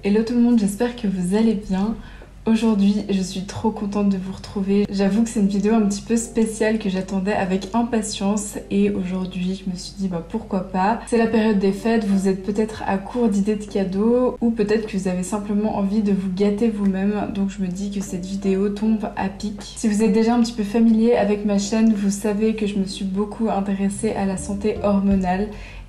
Hello tout le monde, j'espère que vous allez bien. Aujourd'hui, je suis trop contente de vous retrouver. J'avoue que c'est une vidéo un petit peu spéciale que j'attendais avec impatience et aujourd'hui, je me suis dit pourquoi pas. C'est la période des fêtes, vous êtes peut-être à court d'idées de cadeaux ou peut-être que vous avez simplement envie de vous gâter vous-même. Donc je me dis que cette vidéo tombe à pic. Si vous êtes déjà un petit peu familier avec ma chaîne, vous savez que je me suis beaucoup intéressée à la santé hormonale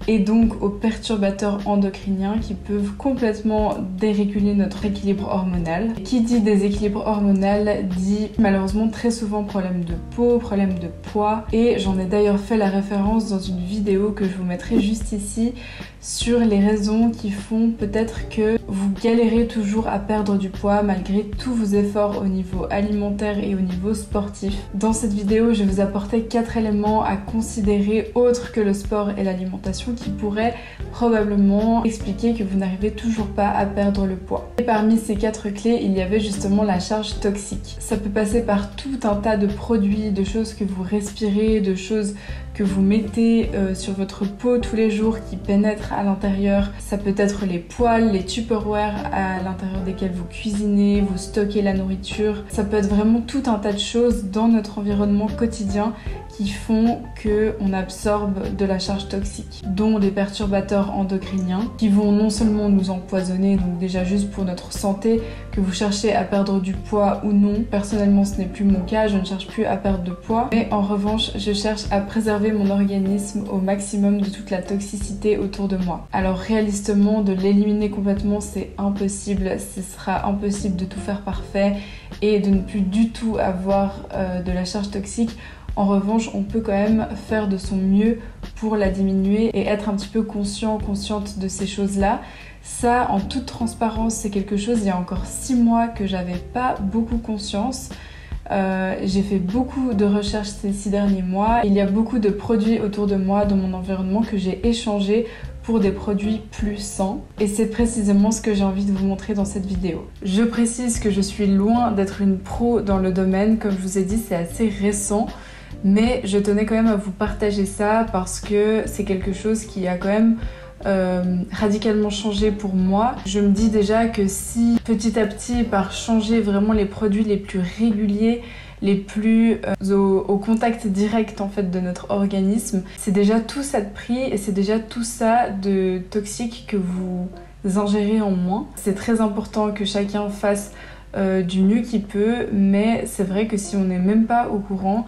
et donc aux perturbateurs endocriniens qui peuvent complètement déréguler notre équilibre hormonal. Qui dit déséquilibre hormonal dit malheureusement très souvent problème de peau, problème de poids, et j'en ai d'ailleurs fait la référence dans une vidéo que je vous mettrai juste ici sur les raisons qui font peut-être que vous galérez toujours à perdre du poids malgré tous vos efforts au niveau alimentaire et au niveau sportif. Dans cette vidéo, je vais vous apporter 4 éléments à considérer autres que le sport et l'alimentation qui pourraient probablement expliquer que vous n'arrivez toujours pas à perdre le poids. Et parmi ces 4 clés, il y avait justement la charge toxique. Ça peut passer par tout un tas de produits, de choses que vous respirez, de choses que vous mettez sur votre peau tous les jours qui pénètrent à l'intérieur. Ça peut être les poêles, les Tupperware à l'intérieur desquels vous cuisinez, vous stockez la nourriture. Ça peut être vraiment tout un tas de choses dans notre environnement quotidien qui font qu'on absorbe de la charge toxique, dont les perturbateurs endocriniens qui vont non seulement nous empoisonner, donc déjà juste pour notre santé, que vous cherchez à perdre du poids ou non. Personnellement, ce n'est plus mon cas, je ne cherche plus à perdre de poids, mais en revanche, je cherche à préserver mon organisme au maximum de toute la toxicité autour de moi. Alors réalistement, de l'éliminer complètement, c'est impossible, ce sera impossible de tout faire parfait et de ne plus du tout avoir de la charge toxique. En revanche, on peut quand même faire de son mieux pour la diminuer et être un petit peu consciente de ces choses-là. Ça, en toute transparence, c'est quelque chose, il y a encore 6 mois que j'avais pas beaucoup conscience. J'ai fait beaucoup de recherches ces 6 derniers mois. Il y a beaucoup de produits autour de moi, dans mon environnement, que j'ai échangés pour des produits plus sains. Et c'est précisément ce que j'ai envie de vous montrer dans cette vidéo. Je précise que je suis loin d'être une pro dans le domaine. Comme je vous ai dit, c'est assez récent. Mais je tenais quand même à vous partager ça parce que c'est quelque chose qui a quand même radicalement changé pour moi. Je me dis déjà que si petit à petit, par changer vraiment les produits les plus réguliers, les plus au contact direct en fait de notre organisme, c'est déjà tout ça de prix et c'est déjà tout ça de toxique que vous ingérez en moins. C'est très important que chacun fasse du mieux qu'il peut, mais c'est vrai que si on n'est même pas au courant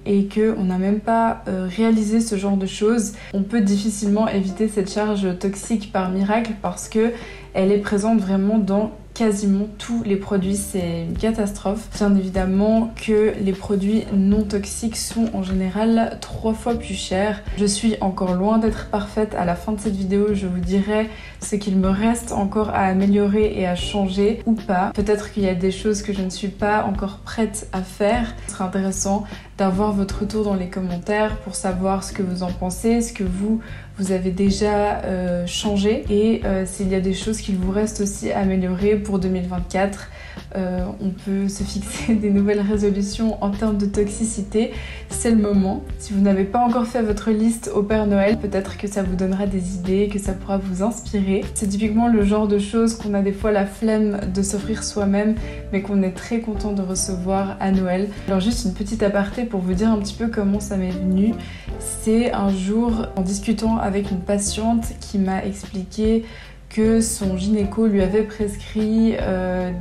et qu'on n'a même pas réalisé ce genre de choses, on peut difficilement éviter cette charge toxique par miracle parce que elle est présente vraiment dans quasiment tous les produits, c'est une catastrophe. Bien évidemment que les produits non toxiques sont en général 3 fois plus chers. Je suis encore loin d'être parfaite. À la fin de cette vidéo, je vous dirai ce qu'il me reste encore à améliorer et à changer ou pas. Peut-être qu'il y a des choses que je ne suis pas encore prête à faire. Ce serait intéressant d'avoir votre retour dans les commentaires pour savoir ce que vous en pensez, ce que vous avez déjà changé et s'il y a des choses qu'il vous reste aussi à améliorer pour 2024. On peut se fixer des nouvelles résolutions en termes de toxicité. C'est le moment. Si vous n'avez pas encore fait votre liste au Père Noël, peut-être que ça vous donnera des idées, que ça pourra vous inspirer. C'est typiquement le genre de choses qu'on a des fois la flemme de s'offrir soi-même, mais qu'on est très content de recevoir à Noël. Alors juste une petite aparté pour vous dire un petit peu comment ça m'est venu. C'est un jour, en discutant avec une patiente qui m'a expliqué que son gynéco lui avait prescrit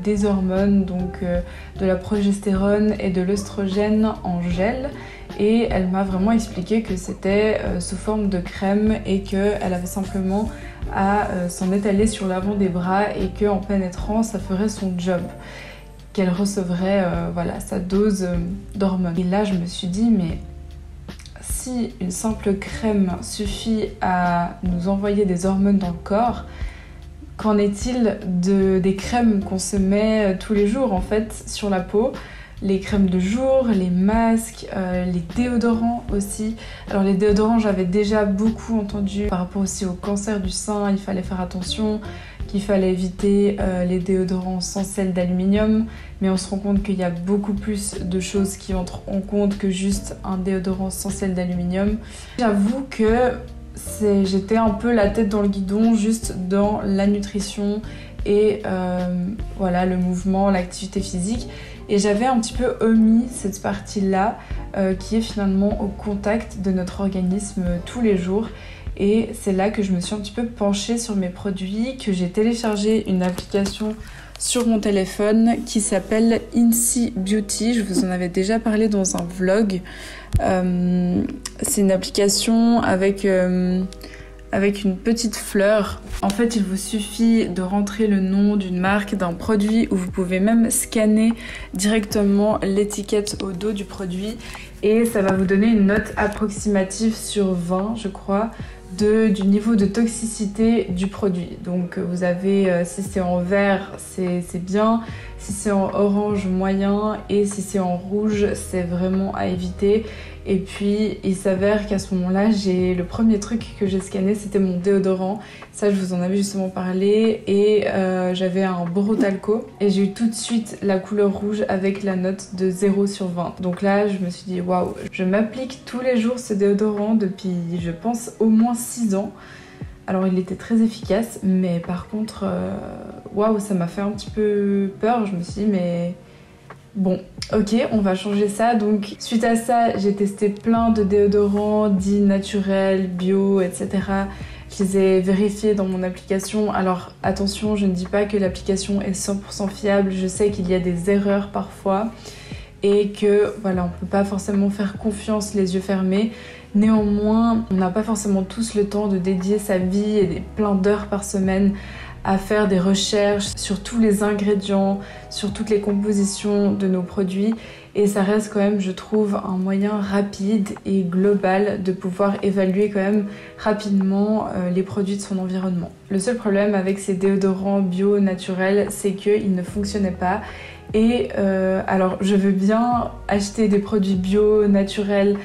des hormones, donc de la progestérone et de l'œstrogène en gel. Et elle m'a vraiment expliqué que c'était sous forme de crème et qu'elle avait simplement à s'en étaler sur l'avant des bras et qu'en pénétrant, ça ferait son job. Qu'elle recevrait voilà, sa dose d'hormones. Et là, je me suis dit, mais si une simple crème suffit à nous envoyer des hormones dans le corps, qu'en est-il des crèmes qu'on se met tous les jours en fait sur la peau? Les crèmes de jour, les masques, les déodorants aussi. Alors les déodorants, j'avais déjà beaucoup entendu par rapport aussi au cancer du sein, il fallait faire attention, qu'il fallait éviter les déodorants sans sel d'aluminium, mais on se rend compte qu'il y a beaucoup plus de choses qui entrent en compte que juste un déodorant sans sel d'aluminium. J'avoue que j'étais un peu la tête dans le guidon juste dans la nutrition et voilà, le mouvement, l'activité physique. Et j'avais un petit peu omis cette partie-là qui est finalement au contact de notre organisme tous les jours. Et c'est là que je me suis un petit peu penchée sur mes produits, que j'ai téléchargé une application sur mon téléphone qui s'appelle Insi Beauty. Je vous en avais déjà parlé dans un vlog. C'est une application avec une petite fleur. En fait, il vous suffit de rentrer le nom d'une marque, d'un produit, ou vous pouvez même scanner directement l'étiquette au dos du produit et ça va vous donner une note approximative sur 20, je crois, du niveau de toxicité du produit. Donc vous avez, si c'est en vert, c'est bien, si c'est en orange, moyen, et si c'est en rouge, c'est vraiment à éviter. Et puis il s'avère qu'à ce moment-là, le premier truc que j'ai scanné, c'était mon déodorant. Ça, je vous en avais justement parlé. Et j'avais un Borotalco. Et j'ai eu tout de suite la couleur rouge avec la note de 0 sur 20. Donc là, je me suis dit, waouh, je m'applique tous les jours ce déodorant depuis, je pense, au moins 6 ans. Alors il était très efficace, mais par contre, waouh, ça m'a fait un petit peu peur. Je me suis dit, mais... bon, ok, on va changer ça. Donc suite à ça, j'ai testé plein de déodorants dits naturels, bio, etc. Je les ai vérifiés dans mon application. Alors attention, je ne dis pas que l'application est 100% fiable. Je sais qu'il y a des erreurs parfois et que voilà, on peut pas forcément faire confiance les yeux fermés. Néanmoins, on n'a pas forcément tous le temps de dédier sa vie et plein d'heures par semaine à faire des recherches sur tous les ingrédients, sur toutes les compositions de nos produits. Et ça reste quand même, je trouve, un moyen rapide et global de pouvoir évaluer quand même rapidement les produits de son environnement. Le seul problème avec ces déodorants bio naturels, c'est qu'ils ne fonctionnaient pas. Et alors, je veux bien acheter des produits bio naturels.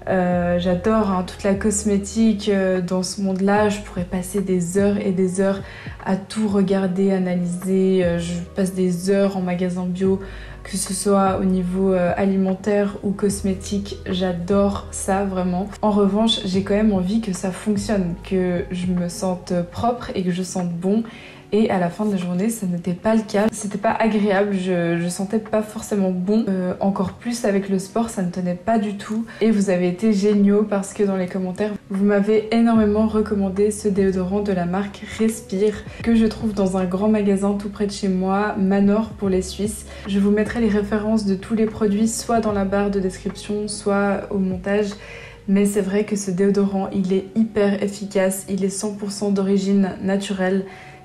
J'adore toute la cosmétique dans ce monde-là. Je pourrais passer des heures et des heures à tout regarder, analyser. Je passe des heures en magasin bio, que ce soit au niveau alimentaire ou cosmétique. J'adore ça vraiment. En revanche, j'ai quand même envie que ça fonctionne, que je me sente propre et que je sente bon. Et à la fin de la journée, ça n'était pas le cas. C'était pas agréable, je sentais pas forcément bon. Encore plus avec le sport, ça ne tenait pas du tout. Et vous avez été géniaux parce que dans les commentaires, vous m'avez énormément recommandé ce déodorant de la marque Respire, que je trouve dans un grand magasin tout près de chez moi, Manor pour les Suisses. Je vous mettrai les références de tous les produits, soit dans la barre de description, soit au montage. Mais c'est vrai que ce déodorant, il est hyper efficace, il est 100% d'origine naturelle.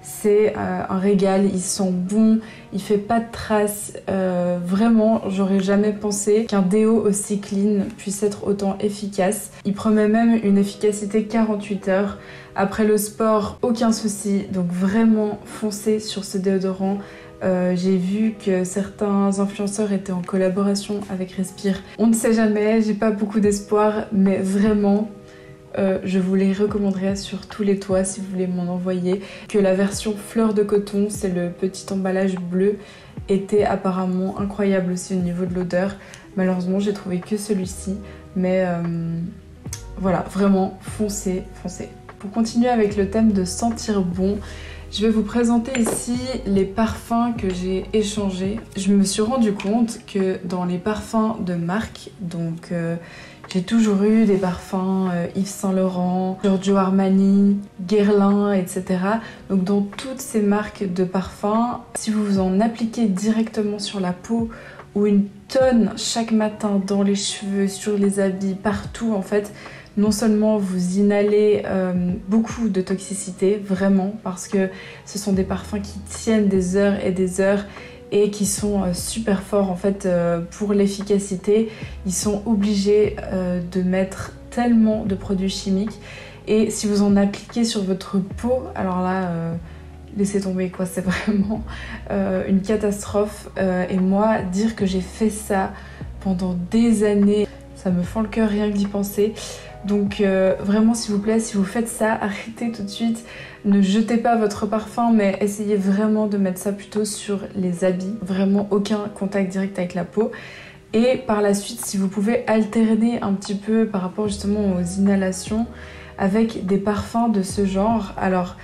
C'est un régal, il sent bon, il fait pas de traces. Vraiment, j'aurais jamais pensé qu'un déo aussi clean puisse être autant efficace. Il promet même une efficacité 48 heures. Après le sport, aucun souci. Donc vraiment, foncez sur ce déodorant. J'ai vu que certains influenceurs étaient en collaboration avec Respire. On ne sait jamais, j'ai pas beaucoup d'espoir, mais vraiment... je vous les recommanderais sur tous les toits si vous voulez m'en envoyer. Que la version fleur de coton, c'est le petit emballage bleu, était apparemment incroyable aussi au niveau de l'odeur. Malheureusement, j'ai trouvé que celui-ci, mais voilà, vraiment, foncez, foncez. Pour continuer avec le thème de sentir bon, je vais vous présenter ici les parfums que j'ai échangés. Je me suis rendu compte que dans les parfums de marque, donc j'ai toujours eu des parfums Yves Saint Laurent, Giorgio Armani, Guerlain, etc. Donc dans toutes ces marques de parfums, si vous vous en appliquez directement sur la peau ou une tonne chaque matin dans les cheveux, sur les habits, partout en fait, non seulement vous inhalez beaucoup de toxicité, vraiment, parce que ce sont des parfums qui tiennent des heures et des heures et qui sont super forts en fait pour l'efficacité. Ils sont obligés de mettre tellement de produits chimiques et si vous en appliquez sur votre peau, alors là laissez tomber quoi, c'est vraiment une catastrophe. Et moi, dire que j'ai fait ça pendant des années, ça me fend le cœur rien que d'y penser. Donc vraiment s'il vous plaît, si vous faites ça, arrêtez tout de suite. Ne jetez pas votre parfum, mais essayez vraiment de mettre ça plutôt sur les habits. Vraiment aucun contact direct avec la peau. Et par la suite, si vous pouvez alterner un petit peu par rapport justement aux inhalations avec des parfums de ce genre. Alors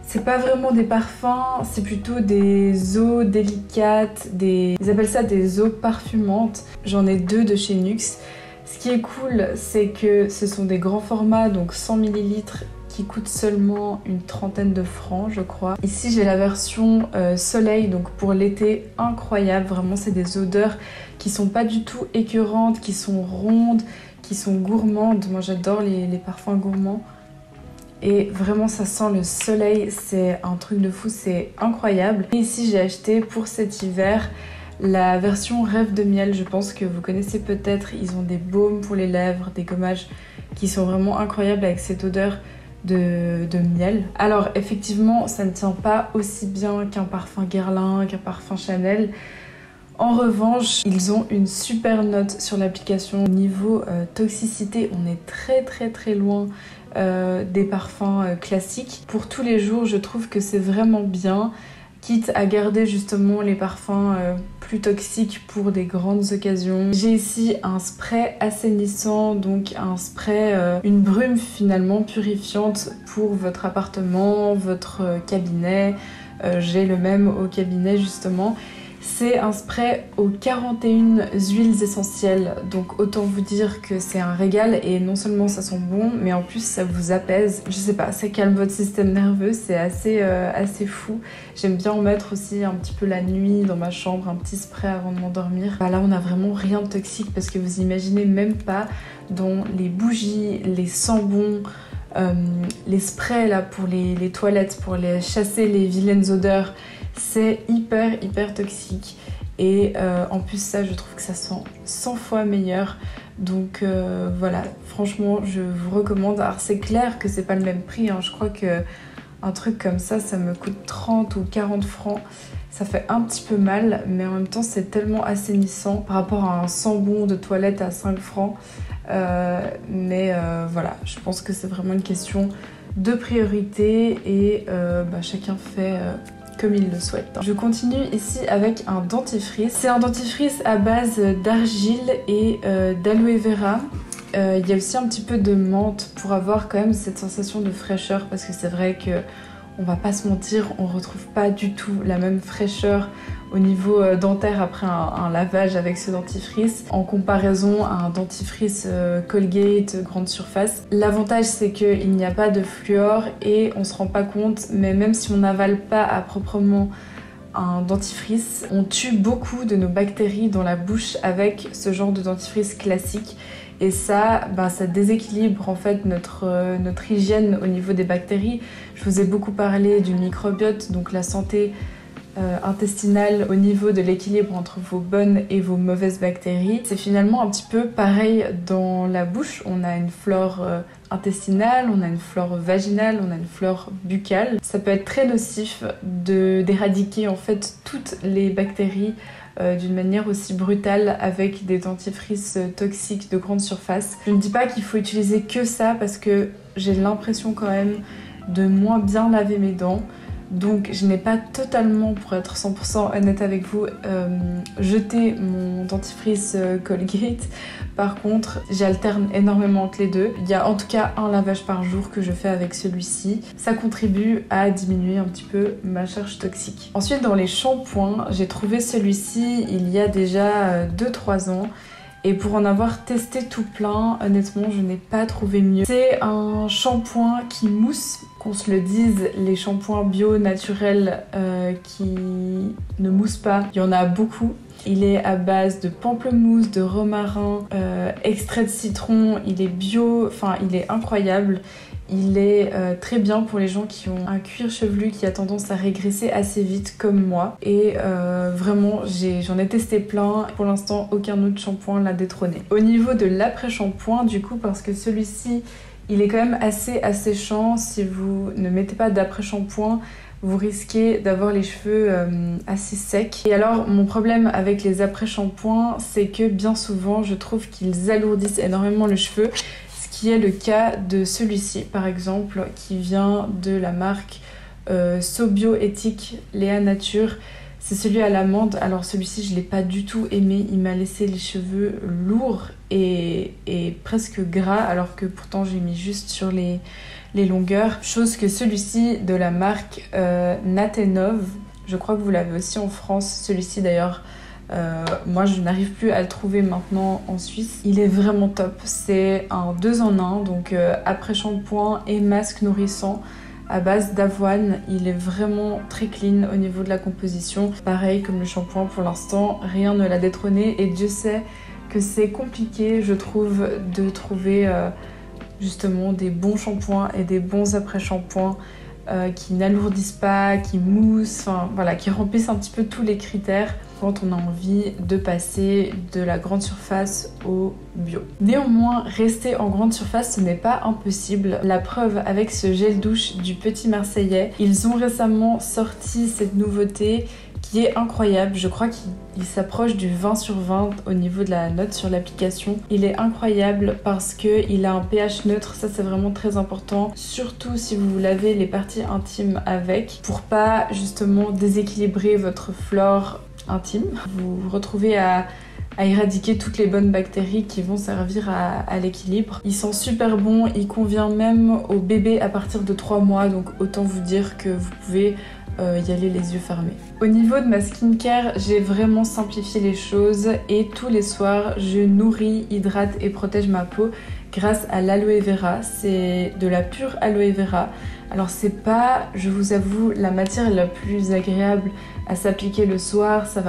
C'est pas vraiment des parfums, c'est plutôt des eaux délicates, ils appellent ça des eaux parfumantes. J'en ai 2 de chez NYX. Ce qui est cool, c'est que ce sont des grands formats, donc 100 ml qui coûtent seulement une trentaine de francs, je crois. Ici, j'ai la version soleil, donc pour l'été, incroyable. Vraiment, c'est des odeurs qui sont pas du tout écœurantes, qui sont rondes, qui sont gourmandes. Moi, j'adore les parfums gourmands. Et vraiment ça sent le soleil, c'est un truc de fou, c'est incroyable. Et ici j'ai acheté pour cet hiver la version Rêve de miel, je pense que vous connaissez peut-être. Ils ont des baumes pour les lèvres, des gommages qui sont vraiment incroyables avec cette odeur de miel. Alors effectivement ça ne tient pas aussi bien qu'un parfum Guerlain, qu'un parfum Chanel. En revanche, ils ont une super note sur l'application. Niveau toxicité, on est très loin des parfums classiques. Pour tous les jours, je trouve que c'est vraiment bien, quitte à garder justement les parfums plus toxiques pour des grandes occasions. J'ai ici un spray assainissant, donc un spray, une brume finalement purifiante pour votre appartement, votre cabinet. J'ai le même au cabinet justement. C'est un spray aux 41 huiles essentielles, donc autant vous dire que c'est un régal et non seulement ça sent bon, mais en plus ça vous apaise. Je sais pas, ça calme votre système nerveux, c'est assez fou. J'aime bien en mettre aussi un petit peu la nuit dans ma chambre, un petit spray avant de m'endormir. Là on a vraiment rien de toxique parce que vous imaginez même pas dans les bougies, les sambons, les sprays là pour les toilettes, pour les chasser les vilaines odeurs. C'est hyper toxique et en plus ça je trouve que ça sent 100 fois meilleur, donc voilà, franchement je vous recommande. Alors c'est clair que c'est pas le même prix, hein. Je crois que un truc comme ça me coûte 30 ou 40 francs, ça fait un petit peu mal, mais en même temps c'est tellement assainissant par rapport à un sambon de toilette à 5 francs, mais voilà, je pense que c'est vraiment une question de priorité et chacun fait comme il le souhaite. Je continue ici avec un dentifrice. C'est un dentifrice à base d'argile et d'aloe vera. Il y a aussi un petit peu de menthe pour avoir quand même cette sensation de fraîcheur, parce que c'est vrai que on va pas se mentir, on retrouve pas du tout la même fraîcheur au niveau dentaire après un lavage avec ce dentifrice en comparaison à un dentifrice Colgate grande surface. L'avantage c'est qu'il n'y a pas de fluor et on se rend pas compte, mais même si on n'avale pas à proprement un dentifrice, on tue beaucoup de nos bactéries dans la bouche avec ce genre de dentifrice classique. Et ça, ça déséquilibre en fait notre hygiène au niveau des bactéries. Je vous ai beaucoup parlé du microbiote, donc la santé intestinale au niveau de l'équilibre entre vos bonnes et vos mauvaises bactéries. C'est finalement un petit peu pareil dans la bouche. On a une flore intestinale, on a une flore vaginale, on a une flore buccale. Ça peut être très nocif d'éradiquer en fait toutes les bactéries d'une manière aussi brutale avec des dentifrices toxiques de grande surface. Je ne dis pas qu'il faut utiliser que ça parce que j'ai l'impression quand même de moins bien laver mes dents. Donc je n'ai pas totalement, pour être 100% honnête avec vous, jeté mon dentifrice Colgate. Par contre, j'alterne énormément entre les deux. Il y a en tout cas un lavage par jour que je fais avec celui-ci. Ça contribue à diminuer un petit peu ma charge toxique. Ensuite, dans les shampoings, j'ai trouvé celui-ci il y a déjà 2-3 ans. Et pour en avoir testé tout plein, honnêtement, je n'ai pas trouvé mieux. C'est un shampoing qui mousse, qu'on se le dise, les shampoings bio naturels qui ne moussent pas, il y en a beaucoup. Il est à base de pamplemousse, de romarin, extrait de citron, il est bio, enfin il est incroyable. Il est très bien pour les gens qui ont un cuir chevelu qui a tendance à régresser assez vite comme moi. Et vraiment, j'en ai testé plein. Pour l'instant, aucun autre shampoing l'a détrôné. Au niveau de l'après-shampoing, du coup, parce que celui-ci, il est quand même assez asséchant. Si vous ne mettez pas d'après-shampoing, vous risquez d'avoir les cheveux assez secs. Et alors, mon problème avec les après-shampoings, c'est que bien souvent, je trouve qu'ils alourdissent énormément le cheveu. Qui est le cas de celui-ci par exemple, qui vient de la marque Sobioéthique Léa Nature. C'est celui à l'amande. Alors celui-ci je l'ai pas du tout aimé, il m'a laissé les cheveux lourds et presque gras, alors que pourtant j'ai mis juste sur les les longueurs, chose que celui-ci de la marque Natenov, je crois que vous l'avez aussi en France, celui-ci d'ailleurs. Moi je n'arrive plus à le trouver maintenant en Suisse. Il est vraiment top, c'est un 2 en 1, donc après shampoing et masque nourrissant à base d'avoine. Il est vraiment très clean au niveau de la composition. Pareil comme le shampoing, pour l'instant rien ne l'a détrôné, et Dieu sait que c'est compliqué, je trouve, de trouver justement des bons shampoings et des bons après-shampoings qui n'alourdissent pas, qui moussent, enfin voilà, qui remplissent un petit peu tous les critères quand on a envie de passer de la grande surface au bio. Néanmoins, rester en grande surface, ce n'est pas impossible. La preuve avec ce gel douche du Petit Marseillais. Ils ont récemment sorti cette nouveauté qui est incroyable. Je crois qu'il s'approche du 20 sur 20 au niveau de la note sur l'application. Il est incroyable parce qu'il a un pH neutre, ça c'est vraiment très important, surtout si vous lavez les parties intimes avec, pour pas justement déséquilibrer votre flore intime. Vous vous retrouvez à éradiquer toutes les bonnes bactéries qui vont servir à l'équilibre. Il sent super bon, il convient même aux bébés à partir de 3 mois, donc autant vous dire que vous pouvez y aller les yeux fermés. Au niveau de ma skincare, j'ai vraiment simplifié les choses et tous les soirs, je nourris, hydrate et protège ma peau grâce à l'aloe vera. C'est de la pure aloe vera. Alors c'est pas, je vous avoue, la matière la plus agréable à s'appliquer le soir, ça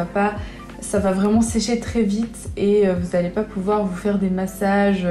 va vraiment sécher très vite et vous n'allez pas pouvoir vous faire des massages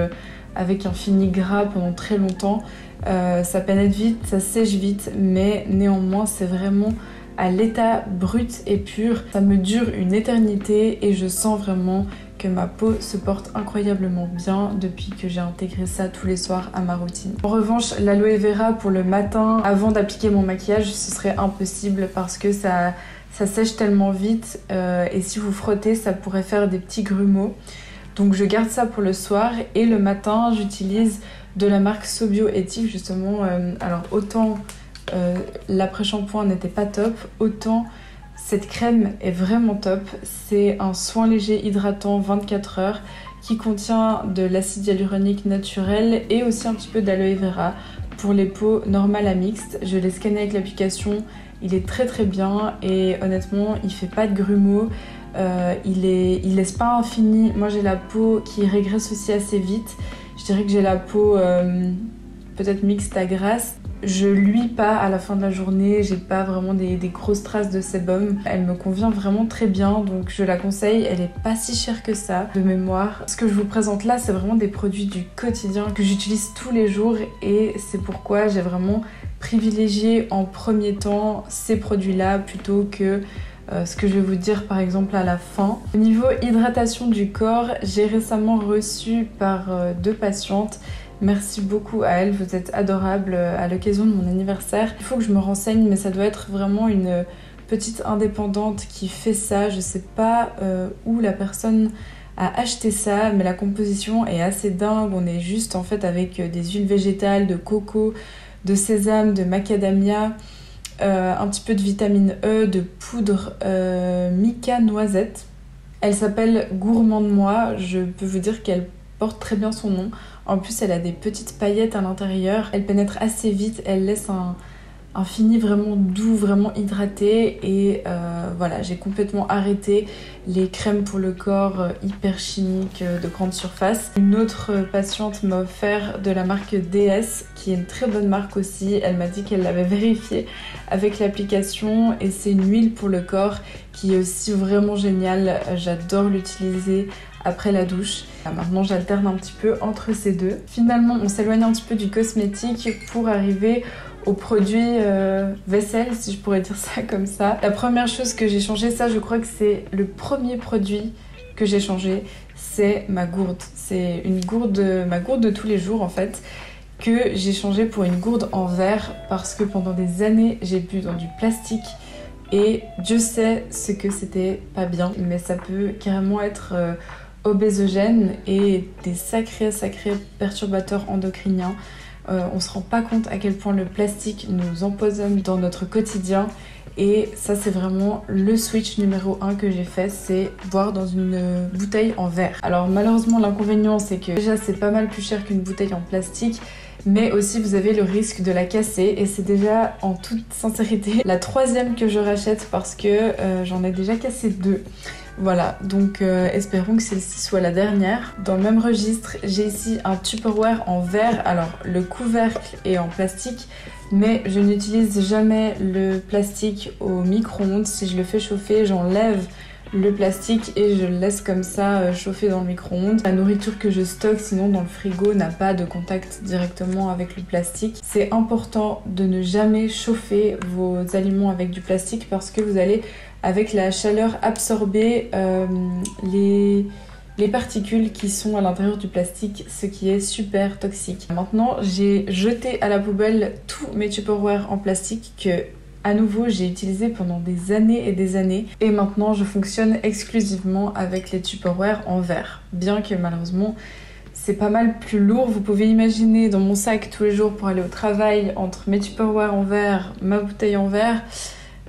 avec un fini gras pendant très longtemps. Ça pénètre vite, ça sèche vite, mais néanmoins c'est vraiment à l'état brut et pur. Ça me dure une éternité et je sens vraiment que ma peau se porte incroyablement bien depuis que j'ai intégré ça tous les soirs à ma routine. En revanche, l'aloe vera pour le matin, avant d'appliquer mon maquillage, ce serait impossible parce que ça sèche tellement vite et si vous frottez, ça pourrait faire des petits grumeaux. Donc je garde ça pour le soir et le matin, j'utilise de la marque Sobioéthique justement. Alors autant l'après-shampoing n'était pas top, autant cette crème est vraiment top. C'est un soin léger hydratant 24 heures qui contient de l'acide hyaluronique naturel et aussi un petit peu d'aloe vera pour les peaux normales à mixtes. Je l'ai scanné avec l'application, il est très très bien et honnêtement il fait pas de grumeaux. Il laisse pas infini. Moi j'ai la peau qui régresse aussi assez vite. Je dirais que j'ai la peau peut-être mixte à grasse. Je luis pas à la fin de la journée, j'ai pas vraiment des grosses traces de sébum. Elle me convient vraiment très bien, donc je la conseille. Elle est pas si chère que ça, de mémoire. Ce que je vous présente là, c'est vraiment des produits du quotidien que j'utilise tous les jours et c'est pourquoi j'ai vraiment privilégié en premier temps ces produits-là plutôt que ce que je vais vous dire par exemple à la fin. Au niveau hydratation du corps, j'ai récemment reçu par 2 patientes. Merci beaucoup à elles, vous êtes adorables à l'occasion de mon anniversaire. Il faut que je me renseigne, mais ça doit être vraiment une petite indépendante qui fait ça. Je sais pas où la personne a acheté ça, mais la composition est assez dingue. On est juste en fait avec des huiles végétales, de coco, de sésame, de macadamia, un petit peu de vitamine E, de poudre mica noisette. Elle s'appelle Gourmand de Moi, je peux vous dire qu'elle porte très bien son nom. En plus elle a des petites paillettes à l'intérieur, elle pénètre assez vite, elle laisse un fini vraiment doux, vraiment hydraté et voilà, j'ai complètement arrêté les crèmes pour le corps hyper chimiques de grande surface. Une autre patiente m'a offert de la marque DS qui est une très bonne marque aussi. Elle m'a dit qu'elle l'avait vérifié avec l'application et c'est une huile pour le corps qui est aussi vraiment géniale. J'adore l'utiliser après la douche. Maintenant j'alterne un petit peu entre ces deux. Finalement on s'éloigne un petit peu du cosmétique pour arriver aux produits vaisselle, si je pourrais dire ça comme ça. La première chose que j'ai changé, ça je crois que c'est le premier produit que j'ai changé, c'est ma gourde. C'est une gourde, ma gourde de tous les jours en fait, que j'ai changé pour une gourde en verre parce que pendant des années j'ai bu dans du plastique et Dieu sait ce que c'était pas bien, mais ça peut carrément être obésogène et des sacrés perturbateurs endocriniens. On se rend pas compte à quel point le plastique nous empoisonne dans notre quotidien et ça c'est vraiment le switch numéro 1 que j'ai fait, c'est boire dans une bouteille en verre. Alors malheureusement l'inconvénient c'est que déjà c'est pas mal plus cher qu'une bouteille en plastique mais aussi vous avez le risque de la casser et c'est déjà en toute sincérité la troisième que je rachète parce que j'en ai déjà cassé 2. Voilà, donc espérons que celle-ci soit la dernière. Dans le même registre, j'ai ici un Tupperware en verre. Alors le couvercle est en plastique, mais je n'utilise jamais le plastique au micro-ondes. Si je le fais chauffer, j'enlève le plastique et je le laisse comme ça chauffer dans le micro-ondes. La nourriture que je stocke sinon dans le frigo n'a pas de contact directement avec le plastique. C'est important de ne jamais chauffer vos aliments avec du plastique parce que vous allez avec la chaleur absorber les particules qui sont à l'intérieur du plastique, ce qui est super toxique. Maintenant, j'ai jeté à la poubelle tous mes Tupperware en plastique que, à nouveau, j'ai utilisé pendant des années et des années. Et maintenant, je fonctionne exclusivement avec les Tupperware en verre. Bien que malheureusement, c'est pas mal plus lourd. Vous pouvez imaginer dans mon sac tous les jours pour aller au travail, entre mes Tupperware en verre, ma bouteille en verre,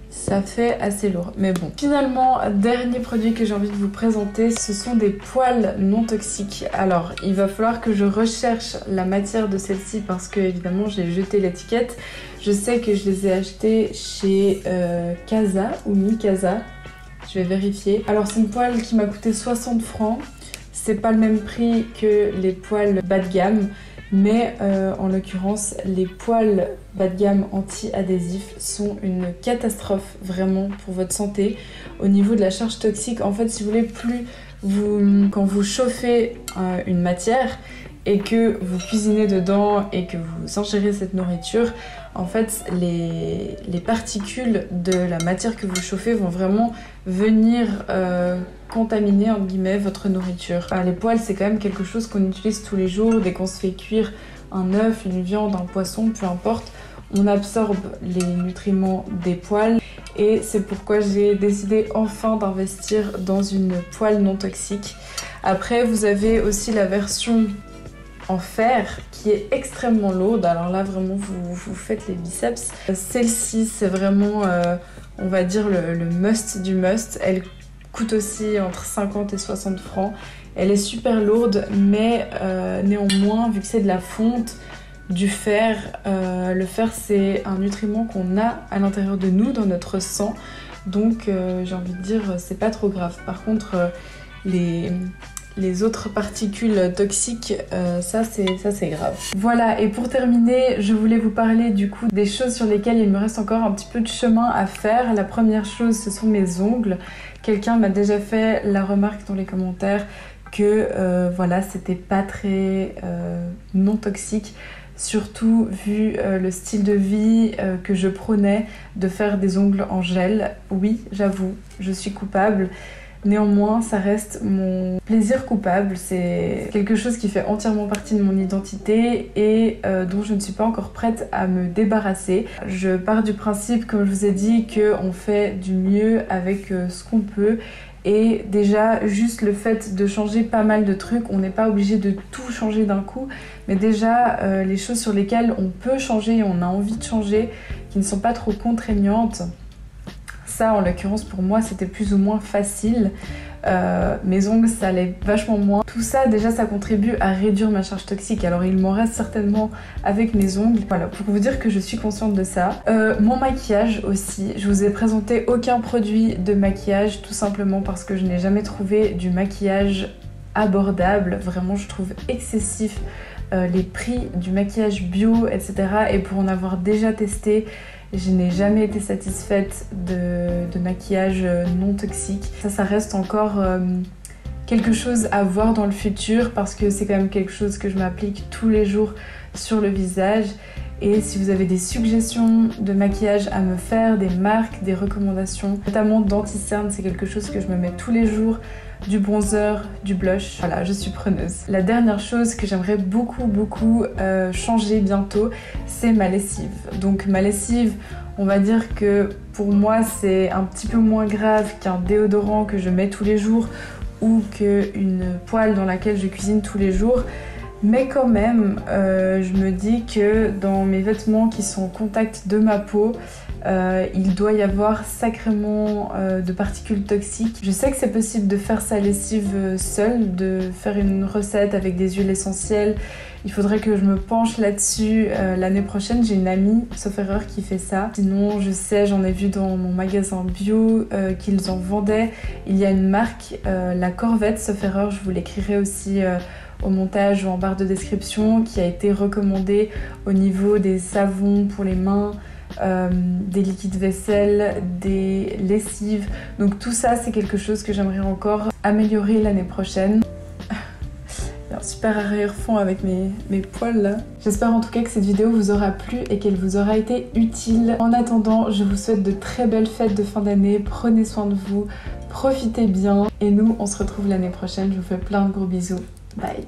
ça fait assez lourd, mais bon. Finalement, dernier produit que j'ai envie de vous présenter, ce sont des poêles non toxiques. Alors, il va falloir que je recherche la matière de celle-ci parce que, évidemment, j'ai jeté l'étiquette. Je sais que je les ai achetés chez Casa ou Mikasa. Je vais vérifier. Alors, c'est une poêle qui m'a coûté 60 francs. C'est pas le même prix que les poêles bas de gamme. Mais en l'occurrence, les poêles bas de gamme anti-adhésifs sont une catastrophe vraiment pour votre santé. Au niveau de la charge toxique, en fait, si vous voulez, quand vous chauffez une matière et que vous cuisinez dedans et que vous ingérez cette nourriture, en fait, les particules de la matière que vous chauffez vont vraiment venir contaminer, entre guillemets, votre nourriture. Les poêles, c'est quand même quelque chose qu'on utilise tous les jours. Dès qu'on se fait cuire un œuf, une viande, un poisson, peu importe, on absorbe les nutriments des poêles. Et c'est pourquoi j'ai décidé enfin d'investir dans une poêle non toxique. Après, vous avez aussi la version en fer qui est extrêmement lourde. Alors là, vraiment, vous faites les biceps. Celle-ci, c'est vraiment, on va dire, le must du must. Elle coûte aussi entre 50 et 60 francs. Elle est super lourde, mais néanmoins, vu que c'est de la fonte, du fer, le fer, c'est un nutriment qu'on a à l'intérieur de nous, dans notre sang. Donc, j'ai envie de dire, c'est pas trop grave. Par contre, les autres particules toxiques, ça c'est grave. Voilà, et pour terminer, je voulais vous parler du coup des choses sur lesquelles il me reste encore un petit peu de chemin à faire. La première chose, ce sont mes ongles. Quelqu'un m'a déjà fait la remarque dans les commentaires que voilà, c'était pas très non toxique. Surtout vu le style de vie que je prônais de faire des ongles en gel. Oui, j'avoue, je suis coupable. Néanmoins, ça reste mon plaisir coupable. C'est quelque chose qui fait entièrement partie de mon identité et dont je ne suis pas encore prête à me débarrasser. Je pars du principe, comme je vous ai dit, qu'on fait du mieux avec ce qu'on peut. Et déjà, juste le fait de changer pas mal de trucs, on n'est pas obligé de tout changer d'un coup, mais déjà les choses sur lesquelles on peut changer et on a envie de changer, qui ne sont pas trop contraignantes, ça en l'occurrence pour moi c'était plus ou moins facile. Mes ongles ça allait vachement moins. Tout ça déjà ça contribue à réduire ma charge toxique, alors il m'en reste certainement avec mes ongles. Voilà, pour vous dire que je suis consciente de ça. Mon maquillage aussi, je vous ai présenté aucun produit de maquillage tout simplement parce que je n'ai jamais trouvé du maquillage abordable. Vraiment je trouve excessif les prix du maquillage bio, etc. Et pour en avoir déjà testé, je n'ai jamais été satisfaite de maquillage non toxique. Ça reste encore quelque chose à voir dans le futur parce que c'est quand même quelque chose que je m'applique tous les jours sur le visage. Et si vous avez des suggestions de maquillage à me faire, des marques, des recommandations, notamment d'anti-cerne, c'est quelque chose que je me mets tous les jours, du bronzer, du blush, voilà, je suis preneuse. La dernière chose que j'aimerais beaucoup changer bientôt, c'est ma lessive. Donc ma lessive, on va dire que pour moi c'est un petit peu moins grave qu'un déodorant que je mets tous les jours ou qu'une poêle dans laquelle je cuisine tous les jours. Mais quand même, je me dis que dans mes vêtements qui sont en contact de ma peau, il doit y avoir sacrément de particules toxiques. Je sais que c'est possible de faire sa lessive seule, de faire une recette avec des huiles essentielles. Il faudrait que je me penche là-dessus l'année prochaine. J'ai une amie, sauf erreur, qui fait ça. Sinon, je sais, j'en ai vu dans mon magasin bio qu'ils en vendaient. Il y a une marque, la Corvette, sauf erreur, je vous l'écrirai aussi au montage ou en barre de description, qui a été recommandée au niveau des savons pour les mains, des liquides vaisselle, des lessives. Donc tout ça, c'est quelque chose que j'aimerais encore améliorer l'année prochaine. Un super arrière-fond avec mes poils là. J'espère en tout cas que cette vidéo vous aura plu et qu'elle vous aura été utile. En attendant, je vous souhaite de très belles fêtes de fin d'année. Prenez soin de vous, profitez bien. Et nous, on se retrouve l'année prochaine. Je vous fais plein de gros bisous. Bye.